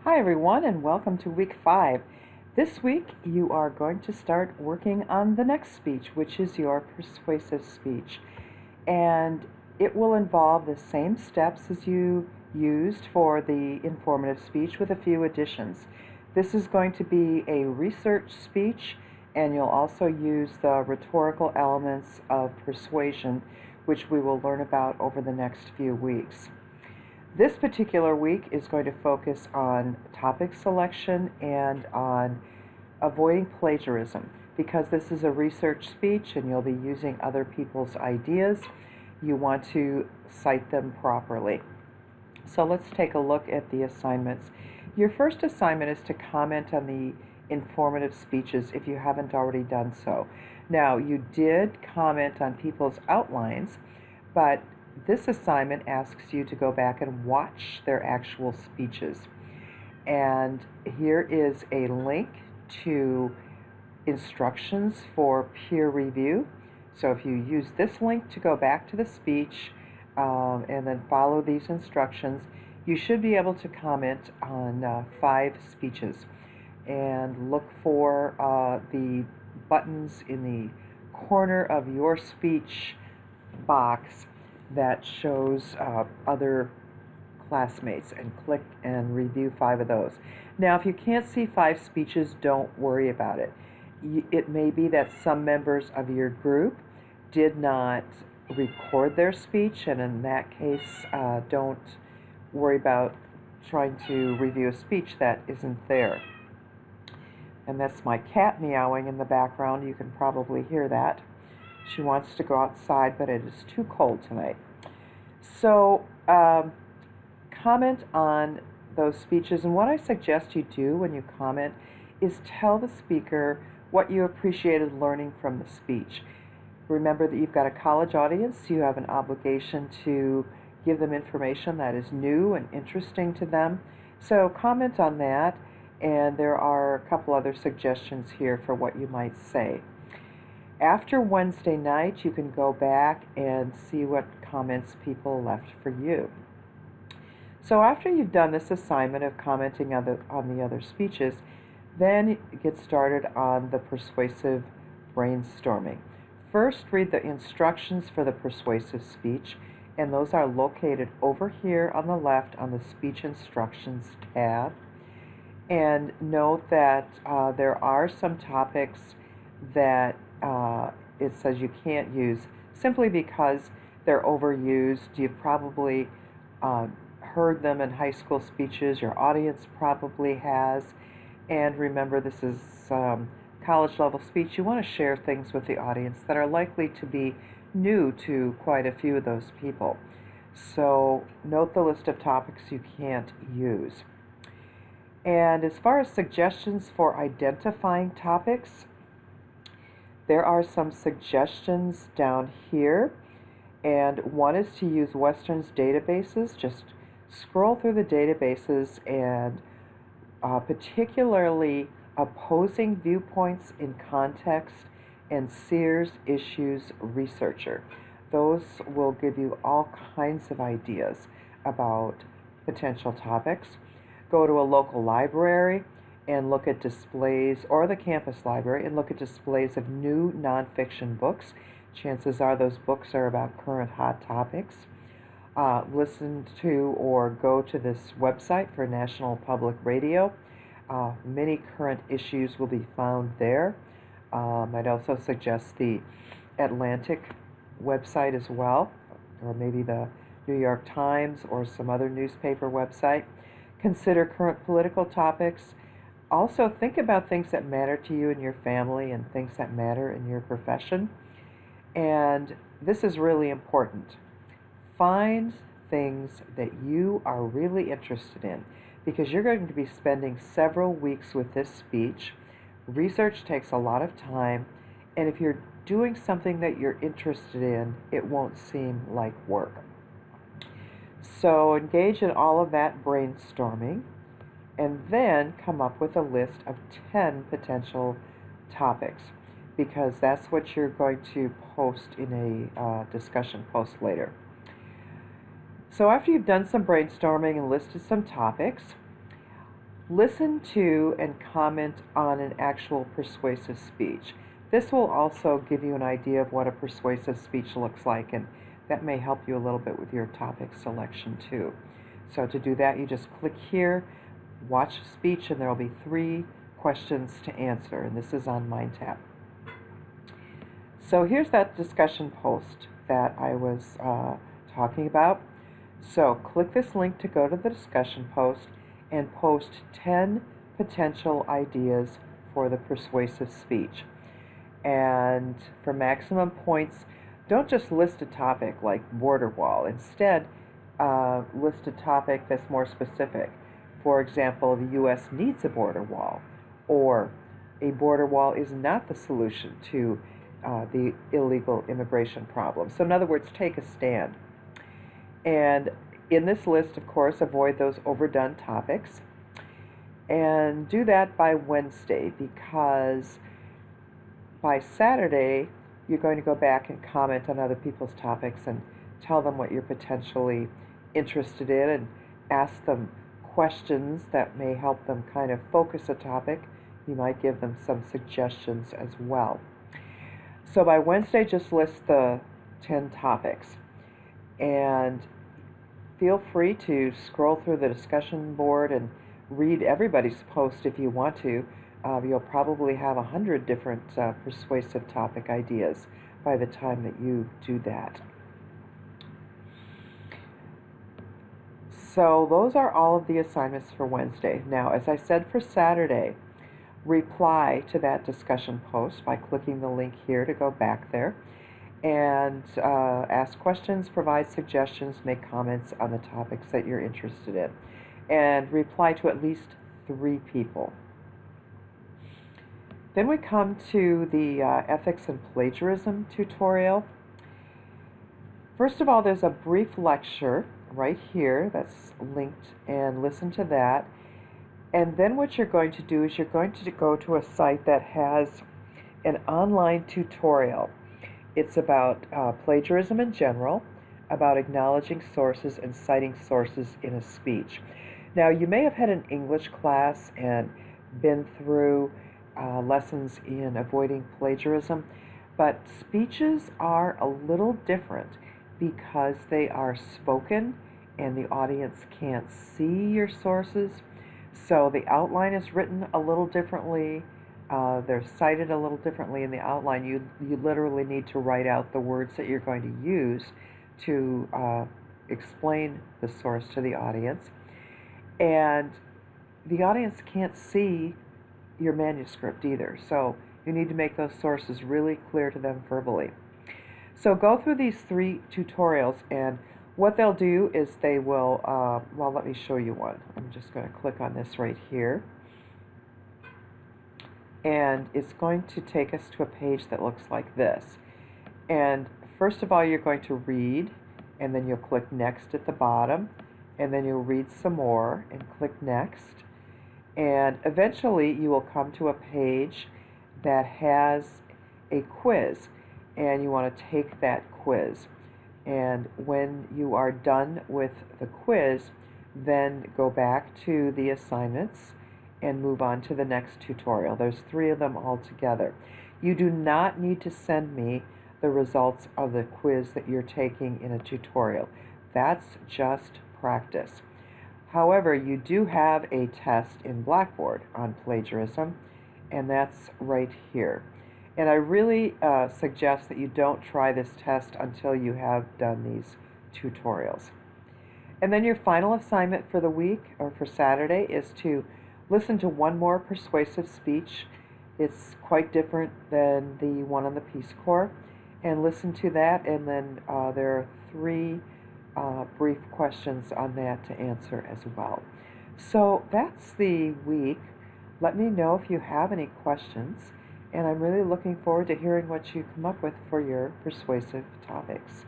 Hi, everyone, and welcome to week 5. This week, you are going to start working on the next speech, which is your persuasive speech. And it will involve the same steps as you used for the informative speech with a few additions. This is going to be a research speech, and you'll also use the rhetorical elements of persuasion, which we will learn about over the next few weeks. This particular week is going to focus on topic selection and on avoiding plagiarism. Because this is a research speech and you'll be using other people's ideas, you want to cite them properly. So let's take a look at the assignments. Your first assignment is to comment on the informative speeches if you haven't already done so. Now, you did comment on people's outlines, but this assignment asks you to go back and watch their actual speeches. And here is a link to instructions for peer review. So if you use this link to go back to the speech and then follow these instructions, you should be able to comment on 5 speeches. And look for the buttons in the corner of your speech box that shows other classmates, and click and review 5 of those. Now, if you can't see 5 speeches, don't worry about it. It may be that some members of your group did not record their speech, and in that case, don't worry about trying to review a speech that isn't there. And that's my cat meowing in the background. You can probably hear that. She wants to go outside, but it is too cold tonight. So comment on those speeches. And what I suggest you do when you comment is tell the speaker what you appreciated learning from the speech. Remember that you've got a college audience. So you have an obligation to give them information that is new and interesting to them. So comment on that. And there are a couple other suggestions here for what you might say. After Wednesday night, you can go back and see what comments people left for you. So after you've done this assignment of commenting on the other speeches, then get started on the persuasive brainstorming. First, read the instructions for the persuasive speech, and those are located over here on the left on the Speech Instructions tab. And note that there are some topics that it says you can't use simply because they're overused. You've probably heard them in high school speeches. Your audience probably has. And remember, this is college level speech. You want to share things with the audience that are likely to be new to quite a few of those people. So note the list of topics you can't use. And as far as suggestions for identifying topics, there are some suggestions down here, and one is to use Western's databases. Just scroll through the databases and particularly Opposing Viewpoints in Context and Sears Issues Researcher. Those will give you all kinds of ideas about potential topics. Go to a local library and look at displays, or the campus library, and look at displays of new nonfiction books. Chances are those books are about current hot topics. Listen to or go to this website for National Public Radio. Many current issues will be found there. I'd also suggest the Atlantic website as well, or maybe the New York Times or some other newspaper website. Consider current political topics. Also, think about things that matter to you and your family and things that matter in your profession. And this is really important. Find things that you are really interested in, because you're going to be spending several weeks with this speech. Research takes a lot of time, and if you're doing something that you're interested in, it won't seem like work. So engage in all of that brainstorming, and then come up with a list of 10 potential topics, because that's what you're going to post in a discussion post later. So after you've done some brainstorming and listed some topics, Listen to and comment on an actual persuasive speech. This will also give you an idea of what a persuasive speech looks like, and that may help you a little bit with your topic selection too. So to do that, you just click here, watch a speech, and there will be 3 questions to answer, and this is on MindTap. So here's that discussion post that I was talking about. So click this link to go to the discussion post and post 10 potential ideas for the persuasive speech. And for maximum points, don't just list a topic like border wall. Instead, list a topic that's more specific. For example, the U.S. needs a border wall, or a border wall is not the solution to the illegal immigration problem. So in other words, take a stand. And in this list, of course, avoid those overdone topics. And do that by Wednesday, because by Saturday, you're going to go back and comment on other people's topics and tell them what you're potentially interested in and ask them questions that may help them kind of focus a topic. You might give them some suggestions as well. So by Wednesday, just list the 10 topics. And feel free to scroll through the discussion board and read everybody's post if you want to. You'll probably have 100 different persuasive topic ideas by the time that you do that. So those are all of the assignments for Wednesday. Now, as I said for Saturday, reply to that discussion post by clicking the link here to go back there, and ask questions, provide suggestions, make comments on the topics that you're interested in, and reply to at least 3 people. Then we come to the ethics and plagiarism tutorial. First of all, there's a brief lecture right here that's linked, and listen to that. And then what you're going to do is you're going to go to a site that has an online tutorial. It's about plagiarism in general, about acknowledging sources and citing sources in a speech. Now, you may have had an English class and been through lessons in avoiding plagiarism, but speeches are a little different because they are spoken and the audience can't see your sources. So the outline is written a little differently. They're cited a little differently in the outline. You literally need to write out the words that you're going to use to explain the source to the audience. And the audience can't see your manuscript either. So you need to make those sources really clear to them verbally. So go through these 3 tutorials, and what they'll do is they will, well, let me show you one. I'm just going to click on this right here. And it's going to take us to a page that looks like this. And first of all, you're going to read, and then you'll click next at the bottom, and then you'll read some more and click next. And eventually you will come to a page that has a quiz, and you want to take that quiz. And when you are done with the quiz, then go back to the assignments and move on to the next tutorial. There's 3 of them all together. You do not need to send me the results of the quiz that you're taking in a tutorial. That's just practice. However, you do have a test in Blackboard on plagiarism, and that's right here. And I really suggest that you don't try this test until you have done these tutorials. And then your final assignment for the week, or for Saturday, is to listen to one more persuasive speech. It's quite different than the one on the Peace Corps. And listen to that, and then there are 3 brief questions on that to answer as well. So that's the week. Let me know if you have any questions, and I'm really looking forward to hearing what you come up with for your persuasive topics.